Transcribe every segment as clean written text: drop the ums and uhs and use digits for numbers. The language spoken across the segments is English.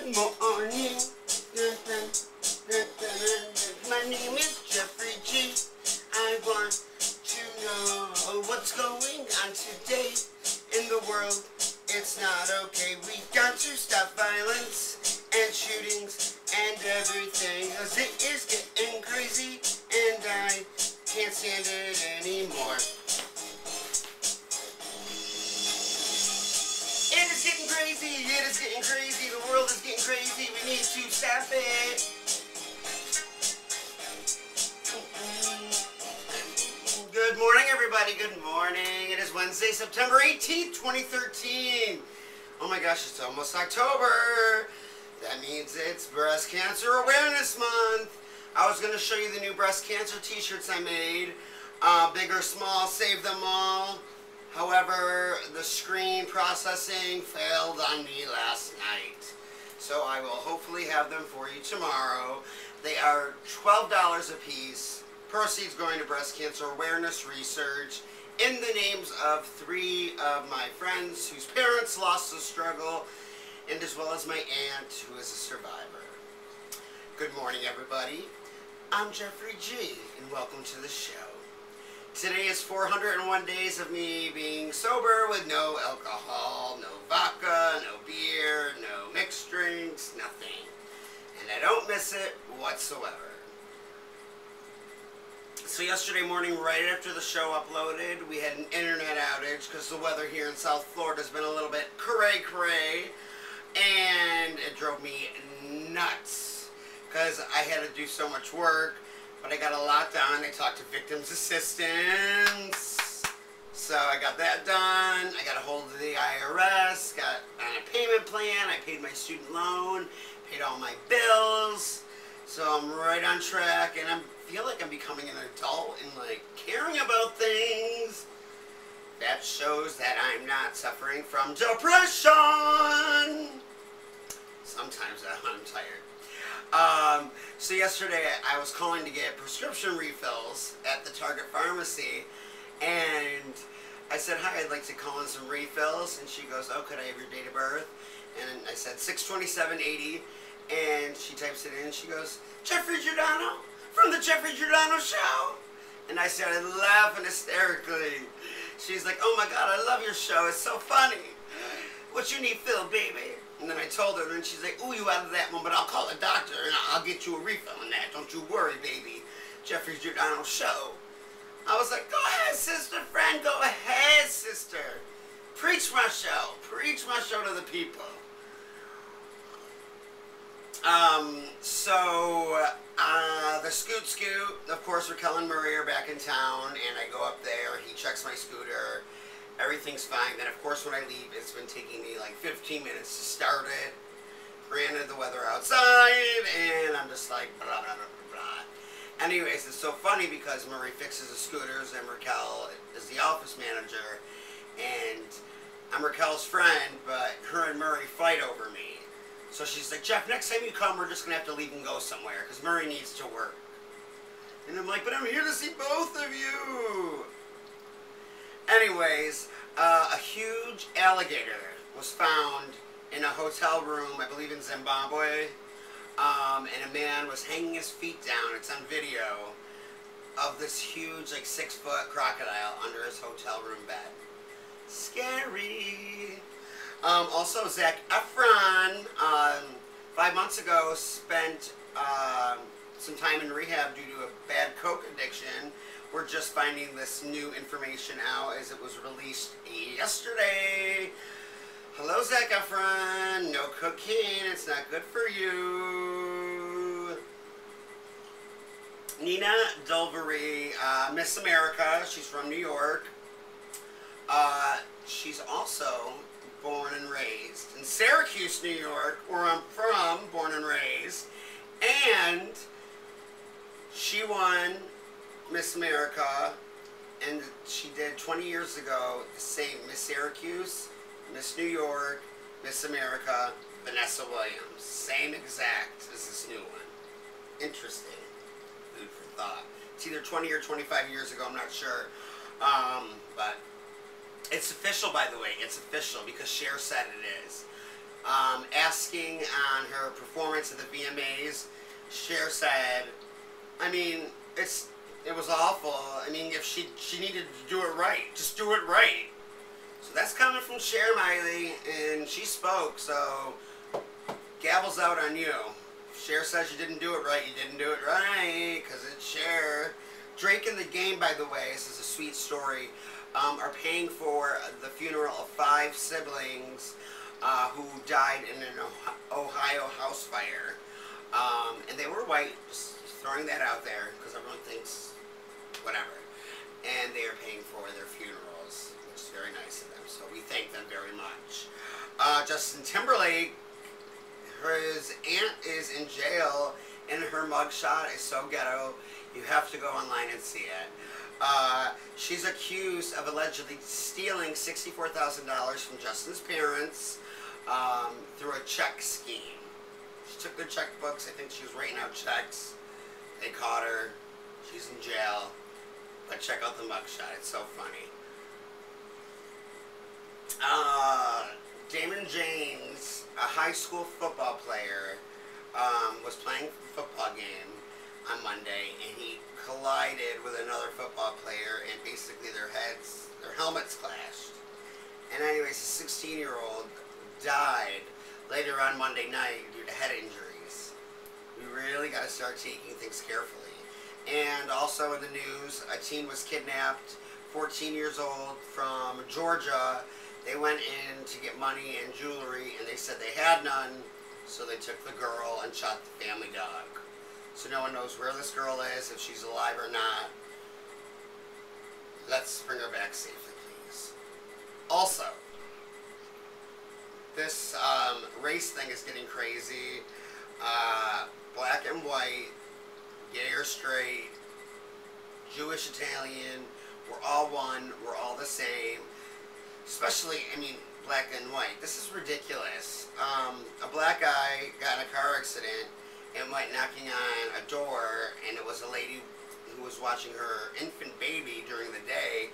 Good morning. My name is Jeffrey G. I want to know what's going on today in the world. It's not okay. We've got to stop violence and shootings and everything, 'cause it is getting crazy and I can't stand it anymore. It is getting crazy. It is getting crazy. The world is getting crazy. We need to stop it. Good morning, everybody. Good morning. It is Wednesday, September 18th, 2013. Oh my gosh, it's almost October. That means it's Breast Cancer Awareness Month. I was going to show you the new breast cancer t-shirts I made. Big or small, save them all. However, the screen processing failed on me last night. So I will hopefully have them for you tomorrow. They are $12 a piece. Proceeds going to breast cancer awareness research in the names of 3 of my friends whose parents lost the struggle, and as well as my aunt who is a survivor. Good morning, everybody. I'm Jeffrey G, and welcome to the show. Today is 401 days of me being sober with no alcohol, no vodka, no beer, no mixed drinks, nothing. And I don't miss it whatsoever. So yesterday morning, right after the show uploaded, we had an internet outage because the weather here in South Florida has been a little bit cray-cray. And it drove me nuts because I had to do so much work. But I got a lot done. I talked to victims' assistants. So I got that done. I got a hold of the IRS, got on a payment plan. I paid my student loan, paid all my bills. So I'm right on track, and I feel like I'm becoming an adult and like caring about things. That shows that I'm not suffering from depression. Sometimes I'm tired. So yesterday I was calling to get prescription refills at the Target pharmacy, and I said, hi, I'd like to call in some refills, and she goes, oh, could I have your date of birth? And I said 6/27/80, and she types it in, and she goes, Jeffrey Giordano, from the Jeffrey Giordano Show. And I started laughing hysterically. She's like, oh my God, I love your show, it's so funny. What you need filled, baby? And then I told her, and she's like, ooh, you out of that one, but I'll call a doctor and I'll get you a refill on that. Don't you worry, baby. Jeffrey Giordano Show. I was like, go ahead, sister friend. Go ahead, sister. Preach my show. Preach my show to the people. The Scoot, of course, Raquel and Marie are back in town, and I go up there. He checks my scooter. Everything's fine. Then, of course, when I leave, it's been taking me like 15 minutes to start it. Granted, the weather outside, and I'm just like, blah, blah, blah, blah, blah. Anyways, it's so funny because Marie fixes the scooters, and Raquel is the office manager, and I'm Raquel's friend, but her and Murray fight over me. So she's like, Jeff, next time you come, we're just going to have to leave and go somewhere, because Murray needs to work. And I'm like, but I'm here to see both of you. Anyways, a huge alligator was found in a hotel room, I believe in Zimbabwe, and a man was hanging his feet down, it's on video, of this huge, like 6-foot crocodile under his hotel room bed. Scary. Also, Zac Efron, 5 months ago, spent some time in rehab due to a bad coke addiction. We're just finding this new information out as it was released yesterday. Hello, Zac Efron. No cocaine. It's not good for you. Nina Dulvery, Miss America. She's from New York. She's also born and raised in Syracuse, New York, where I'm from, born and raised. And she won Miss America, and she did 20 years ago the same Miss Syracuse, Miss New York, Miss America, Vanessa Williams. Same exact as this new one. Interesting. Food for thought. It's either 20 or 25 years ago, I'm not sure. But it's official, by the way. It's official because Cher said it is. asking on her performance at the VMAs. Cher said, I mean, it was awful. I mean, if she needed to do it right, just do it right. So that's coming from Cher Miley, and she spoke, so gavel's out on you. If Cher says you didn't do it right, you didn't do it right, because it's Cher. Drake and the Game, by the way, this is a sweet story, are paying for the funeral of 5 siblings who died in an Ohio house fire. And they were white, just throwing that out there, because everyone thinks whatever. And they are paying for their funerals, which is very nice of them, so we thank them very much. Justin Timberlake, his aunt is in jail, and her mugshot is so ghetto, you have to go online and see it. She's accused of allegedly stealing $64,000 from Justin's parents through a check scheme. She took their checkbooks. I think she was writing out checks. They caught her. She's in jail. But check out the mugshot. It's so funny. Damon James, a high school football player, was playing a football game on Monday, and he collided with another football player, and basically their helmets clashed. And anyways, a 16-year-old died later on Monday night due to head injuries. We really got to start taking things carefully. And also in the news, a teen was kidnapped, 14 years old, from Georgia. They went in to get money and jewelry, and they said they had none, so they took the girl and shot the family dog. So no one knows where this girl is, if she's alive or not. Let's bring her back safely, please. Also, this race thing is getting crazy. Black and white, gay or straight, Jewish, Italian, we're all one, we're all the same. Especially, I mean, black and white. This is ridiculous. A black guy got in a car accident and went knocking on a door, and it was a lady who was watching her infant baby during the day,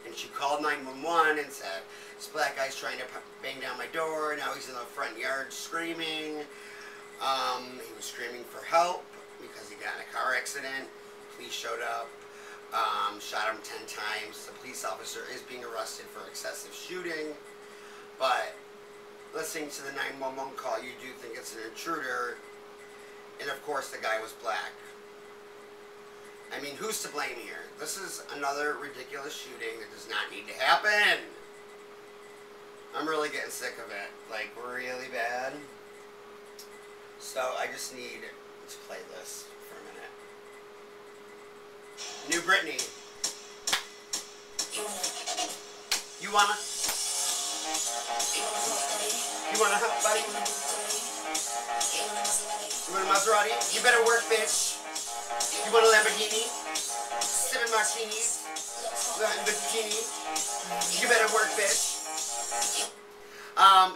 and she called 911 and said, this black guy's trying to bang down my door, now he's in the front yard screaming. He was screaming for help because he got in a car accident. Police showed up, shot him 10 times. The police officer is being arrested for excessive shooting, but listening to the 911 call, you do think it's an intruder. And of course the guy was black. I mean, who's to blame here? This is another ridiculous shooting that does not need to happen. I'm really getting sick of it. Like, really bad. So I just need to play this for a minute. New Britney. You wanna hot buddy? You want a Maserati? You better work, bitch. You want a Lamborghini? Sipping martinis? The bikini? You better work, bitch.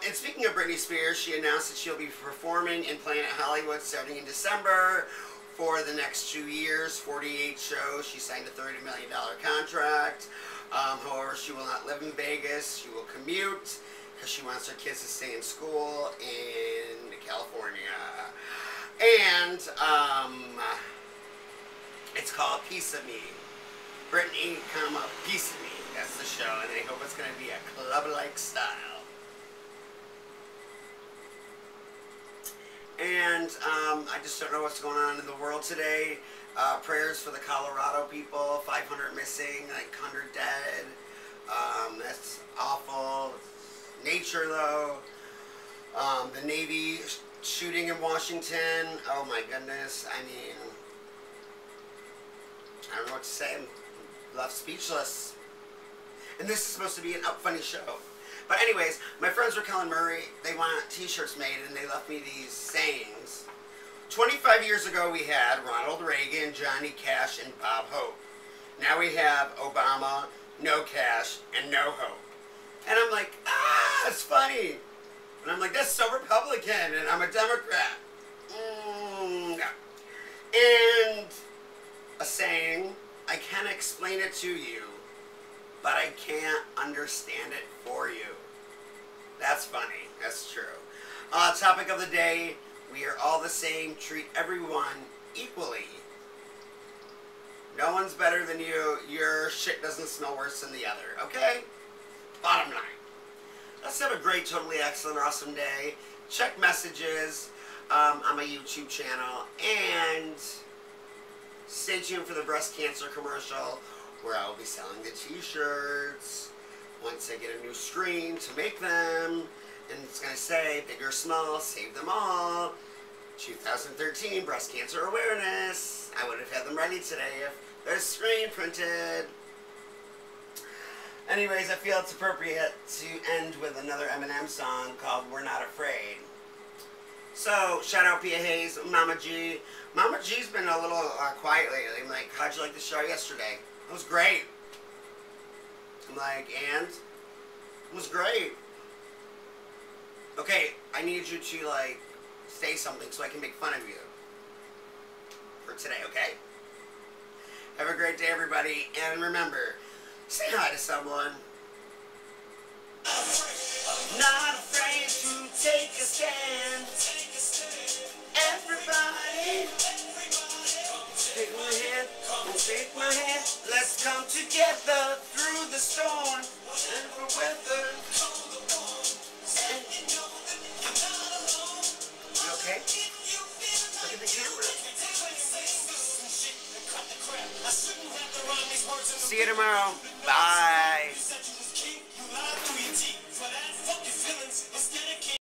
And speaking of Britney Spears, she announced that she'll be performing in Planet Hollywood starting in December for the next 2 years, 48 shows. She signed a $30 million contract. However, she will not live in Vegas. She will commute because she wants her kids to stay in school in California. And it's called Piece of Me. Britney, Piece of Me. That's the show, and I hope it's going to be a club-like style. And I just don't know what's going on in the world today. Prayers for the Colorado people, 500 missing, like 100 dead. That's awful. Nature, though. The Navy shooting in Washington. Oh my goodness. I mean, I don't know what to say. I'm left speechless. And this is supposed to be an up funny show. But anyways, my friends Raquel and Murray, they want t-shirts made, and they left me these sayings. 25 years ago we had Ronald Reagan, Johnny Cash, and Bob Hope. Now we have Obama, no cash, and no hope. And I'm like, it's funny. And I'm like, that's so Republican, and I'm a Democrat. And a saying, I can explain it to you, but I can't understand it for you. That's funny. That's true. Topic of the day, we are all the same. Treat everyone equally. No one's better than you. Your shit doesn't smell worse than the other, okay? Bottom line. Let's have a great, totally excellent, awesome day. Check messages on my YouTube channel. And stay tuned for the breast cancer commercial where I will be selling the t-shirts once I get a new screen to make them. And it's going to say, big or small, save them all. 2013 breast cancer awareness. I would have had them ready today if there's screen printed. Anyways, I feel it's appropriate to end with another Eminem song called We're Not Afraid. So, shout out Pia Hayes, Mama G. Mama G's been a little quiet lately. I'm like, how'd you like the show yesterday? It was great. I'm like, and? It was great. Okay, I need you to, like, say something so I can make fun of you for today, okay? Have a great day, everybody, and remember, say hi to someone. Not afraid to take a stand. Everybody, take my hand, take my hand. Let's come together through the storm and the weather. You okay? Look at the camera. See you tomorrow. Bye.